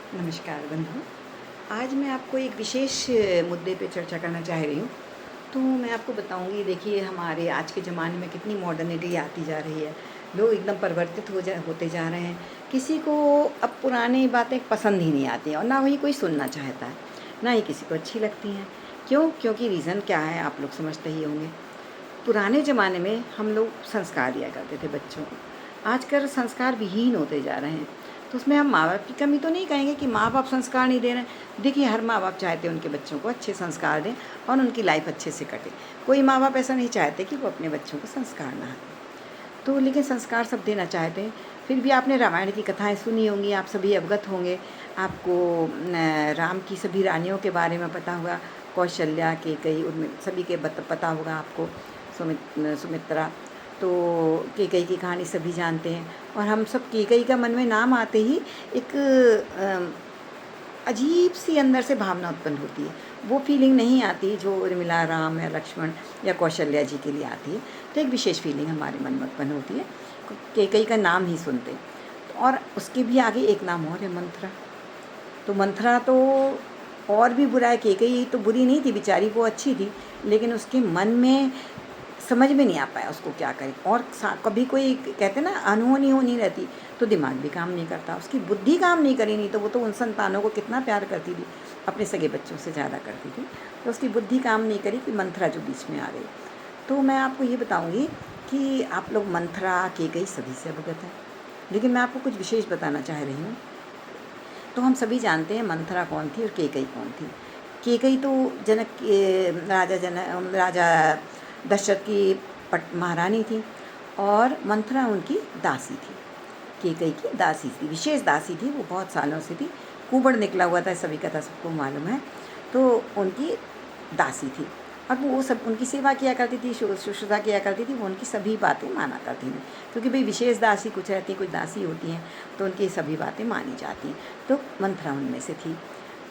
नमस्कार बंधु। आज मैं आपको एक विशेष मुद्दे पे चर्चा करना चाह रही हूँ। तो मैं आपको बताऊँगी, देखिए हमारे आज के ज़माने में कितनी मॉडर्निटी आती जा रही है। लोग एकदम परिवर्तित होते जा रहे हैं। किसी को अब पुरानी बातें पसंद ही नहीं आती हैं और ना ही कोई सुनना चाहता है, ना ही किसी को अच्छी लगती हैं। क्यों? क्योंकि रीज़न क्या है आप लोग समझते ही होंगे। पुराने ज़माने में हम लोग संस्कार दिया करते थे बच्चों को। आजकल संस्कार विहीन होते जा रहे हैं। तो उसमें हम माँ-बाप की कमी तो नहीं कहेंगे कि माँ-बाप संस्कार नहीं दे रहे हैं। देखिए हर माँ-बाप चाहते हैं उनके बच्चों को अच्छे संस्कार दें और उनकी लाइफ अच्छे से कटे। कोई माँ-बाप ऐसा नहीं चाहते कि वो अपने बच्चों को संस्कार ना दें। तो लेकिन संस्कार सब देना चाहते हैं। फिर भी आपने रामायण की कथाएँ सुनी होंगी, आप सभी अवगत होंगे। आपको राम की सभी रानियों के बारे में पता होगा, कौशल्या, कैकेयी, उर्मिला, सभी के पता होगा आपको, सुमित्रा। तो कैकेयी की कहानी सभी जानते हैं और हम सब कैकेयी का मन में नाम आते ही एक अजीब सी अंदर से भावना उत्पन्न होती है। वो फीलिंग नहीं आती जो उर्मिला, राम या लक्ष्मण या कौशल्या जी के लिए आती है। तो एक विशेष फीलिंग हमारे मन में उत्पन्न होती है कैकेयी का नाम ही सुनते। और उसके भी आगे एक नाम और है, मंथरा। तो मंथरा तो और भी बुरा है। कैकेयी तो बुरी नहीं थी बेचारी, वो अच्छी थी, लेकिन उसके मन में समझ में नहीं आ पाया उसको क्या करे। और कभी कोई कहते ना अनहोनी होनी रहती तो दिमाग भी काम नहीं करता, उसकी बुद्धि काम नहीं करी। नहीं तो वो तो उन संतानों को कितना प्यार करती थी, अपने सगे बच्चों से ज़्यादा करती थी। तो उसकी बुद्धि काम नहीं करी कि मंथरा जो बीच में आ गई। तो मैं आपको ये बताऊँगी कि आप लोग मंथरा, कैकेयी सभी से अवगत हैं, लेकिन मैं आपको कुछ विशेष बताना चाह रही हूँ। तो हम सभी जानते हैं मंथरा कौन थी और कैकेयी कौन थी। कैकेयी तो राजा दशरथ की महारानी थी और मंथरा उनकी दासी थी। कैकेयी की दासी थी, विशेष दासी थी, वो बहुत सालों से थी। कुंवर निकला हुआ था, सभी कथा सबको मालूम है। तो उनकी दासी थी और वो सब उनकी सेवा किया करती थी, शुश्रूषा किया करती थी। वो उनकी सभी बातें माना करती थी, क्योंकि भाई विशेष दासी कुछ रहती हैं, कुछ दासी होती हैं, तो उनकी सभी बातें मानी जाती हैं। तो मंथरा उनमें से थी।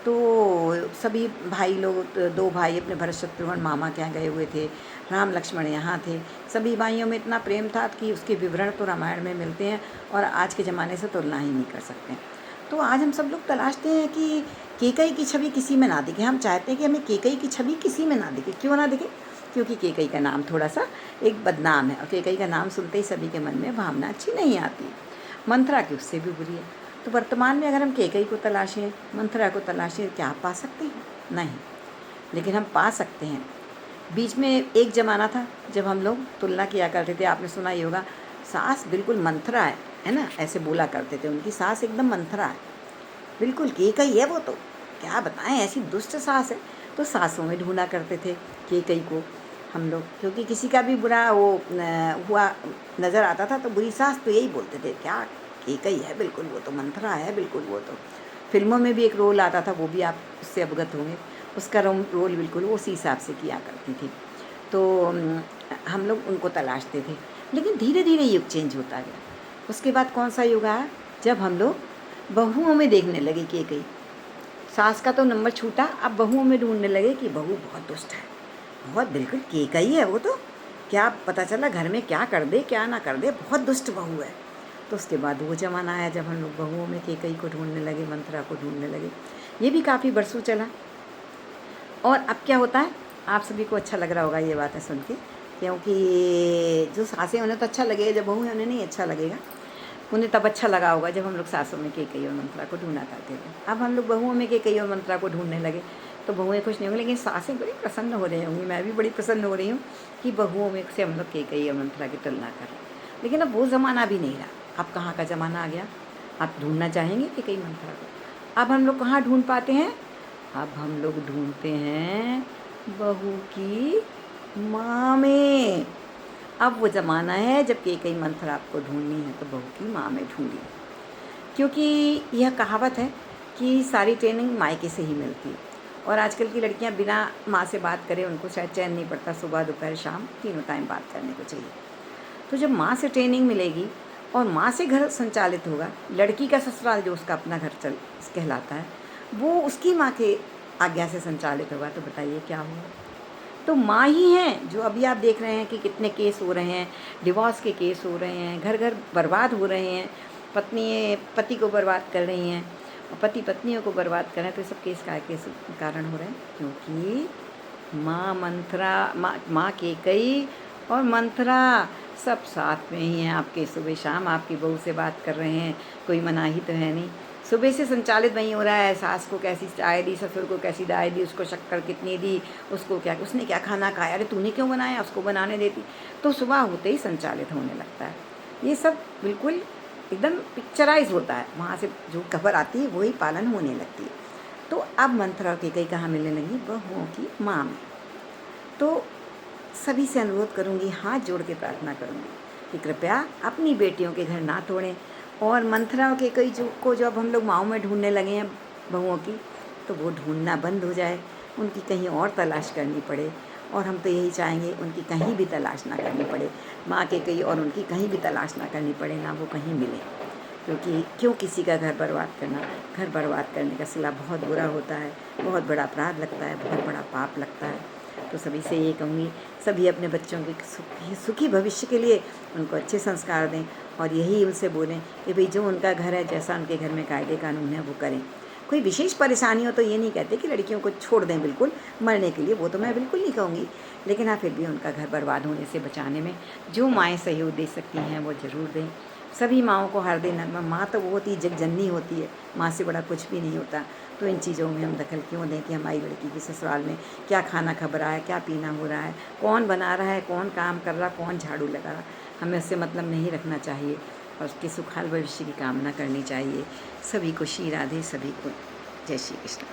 तो सभी भाई लोग, दो भाई अपने भरत शत्रुघ्न मामा के यहाँ गए हुए थे, राम लक्ष्मण यहाँ थे। सभी भाइयों में इतना प्रेम था कि उसके विवरण तो रामायण में मिलते हैं और आज के ज़माने से तुलना ही नहीं कर सकते। तो आज हम सब लोग तलाशते हैं कि कैकेयी की छवि किसी में ना दिखे। हम चाहते हैं कि हमें कैकेयी की छवि किसी में ना दिखे। क्यों ना दिखे? क्योंकि कैकेयी का नाम थोड़ा सा एक बदनाम है और कैकेयी का नाम सुनते ही सभी के मन में भावना अच्छी नहीं आती। मंथरा की उससे भी बुरी है। तो वर्तमान में अगर हम कैकेयी को तलाशें, मंथरा को तलाशें, क्या आप पा सकते हैं? नहीं, लेकिन हम पा सकते हैं। बीच में एक ज़माना था जब हम लोग तुलना किया करते थे। आपने सुना ही होगा, सास बिल्कुल मंथरा है ना, ऐसे बोला करते थे, उनकी सास एकदम मंथरा है, बिल्कुल कैकेयी है वो तो, क्या बताएं ऐसी दुष्ट सास है। तो सासों में ढूंढा करते थे कैकेयी को हम लोग, क्योंकि किसी का भी बुरा वो हुआ नज़र आता था तो बुरी सास तो यही बोलते थे, क्या कैकेयी है बिल्कुल, वो तो मंथरा है बिल्कुल। वो तो फिल्मों में भी एक रोल आता था, वो भी आप उससे अवगत होंगे। उसका रोल बिल्कुल वो उसी हिसाब से किया करती थी। तो हम लोग उनको तलाशते थे। लेकिन धीरे धीरे युग चेंज होता गया। उसके बाद कौन सा युग आया? जब हम लोग बहुओं में देखने लगे कैकेयी। सास का तो नंबर छूटा, अब बहुओं में ढूंढने लगे कि बहू बहुत दुष्ट है, बहुत बिल्कुल कैकेयी है वो तो, क्या पता चला घर में क्या कर दे क्या ना कर दे, बहुत दुष्ट बहू है। तो उसके बाद वो ज़माना आया जब हम लोग बहुओं में कैकेयी को ढूंढने लगे, मंथरा को ढूंढने लगे। ये भी काफ़ी बरसों चला। और अब क्या होता है, आप सभी को अच्छा लग रहा होगा ये बातें सुन के, क्योंकि जो सासें उन्हें तो अच्छा लगेगा, जब बहू है उन्हें नहीं अच्छा लगेगा। उन्हें तब अच्छा लगा होगा जब हम लोग सासों में कैकेयी और मंथरा को ढूंढा करते थे। अब हम लोग बहुओं में कैकेयी और मंथरा को ढूंढने लगे तो बहुएँ खुश नहीं होंगी, लेकिन सासें बड़ी प्रसन्न हो रही होंगी। मैं भी बड़ी प्रसन्न हो रही हूँ कि बहुओं में से हम लोग कैकेयी और मंथरा की तुलना कर रहे हैं। लेकिन अब वो ज़माना भी नहीं रहा। अब कहाँ का ज़माना आ गया? आप ढूंढना चाहेंगे कैकेयी मंथरा को? अब हम लोग कहाँ ढूंढ पाते हैं? अब हम लोग ढूंढते हैं बहू की माँ में। अब वो ज़माना है जब कैकेयी मंथरा आपको ढूंढनी है तो बहू की माँ में ढूंढिए, क्योंकि यह कहावत है कि सारी ट्रेनिंग मायके से ही मिलती है। और आजकल की लड़कियां बिना माँ से बात करें उनको शायद चैन नहीं पड़ता, सुबह दोपहर शाम तीनों टाइम बात करने को चाहिए। तो जब माँ से ट्रेनिंग मिलेगी और माँ से घर संचालित होगा, लड़की का ससुराल जो उसका अपना घर कहलाता है, वो उसकी माँ के आज्ञा से संचालित होगा, तो बताइए क्या होगा? तो माँ ही हैं जो अभी आप देख रहे हैं कि कितने केस हो रहे हैं, डिवोर्स के केस हो रहे हैं, घर घर बर्बाद हो रहे हैं, पत्नी पति को बर्बाद कर रही हैं, और पति पत्नियों को बर्बाद कर रहे हैं, तो सब केस काय के कारण हो रहे हैं, क्योंकि माँ केकई और मंथरा सब साथ में ही हैं आपके। सुबह शाम आपकी बहू से बात कर रहे हैं, कोई मनाही तो है नहीं। सुबह से संचालित वहीं हो रहा है, सास को कैसी चाय दी, ससुर को कैसी दाल दी, उसको शक्कर कितनी दी, उसको क्या, उसने क्या खाना खाया, अरे तूने क्यों बनाया, उसको बनाने देती। तो सुबह होते ही संचालित होने लगता है। ये सब बिल्कुल एकदम पिक्चराइज होता है, वहाँ से जो खबर आती है वही पालन होने लगती है। तो अब मंथरा और केकई कहाँ मिलने लगी, बहुओं की माँ में। तो सभी से अनुरोध करूँगी, हाथ जोड़ के प्रार्थना करूँगी कि कृपया अपनी बेटियों के घर ना तोड़ें। और मंथरा और केकई को जब हम लोग माँओं में ढूंढने लगे हैं बहुओं की, तो वो ढूंढना बंद हो जाए, उनकी कहीं और तलाश करनी पड़े। और हम तो यही चाहेंगे उनकी कहीं भी तलाश ना करनी पड़े, माँ केकई और उनकी कहीं भी तलाश ना करनी पड़े, ना वो कहीं मिले। क्योंकि क्यों किसी का घर बर्बाद करना, घर बर्बाद करने का सिला बहुत बुरा होता है, बहुत बड़ा अपराध लगता है, बहुत बड़ा पाप लगता है। तो सभी से ये कहूँगी, सभी अपने बच्चों के सुखी भविष्य के लिए उनको अच्छे संस्कार दें, और यही उनसे बोलें कि भाई जो उनका घर है, जैसा उनके घर में कायदे कानून है वो करें। कोई विशेष परेशानी हो तो ये नहीं कहते कि लड़कियों को छोड़ दें बिल्कुल मरने के लिए, वो तो मैं बिल्कुल नहीं कहूँगी। लेकिन हाँ, फिर भी उनका घर बर्बाद होने से बचाने में जो माएँ सहयोग दे सकती हैं वो ज़रूर दें। सभी माँओं को हर दिन, माँ तो वो होती है जगजननी होती है, माँ से बड़ा कुछ भी नहीं होता। तो इन चीज़ों में हम दखल क्यों दें कि हमारी लड़की की ससुराल में क्या खाना खा रहा है, क्या पीना हो रहा है, कौन बना रहा है, कौन काम कर रहा, कौन झाड़ू लगा रहा। हमें उससे मतलब नहीं रखना चाहिए और उसके सुखाल भविष्य की कामना करनी चाहिए। सभी को श्री राधे, सभी को जय श्री कृष्ण।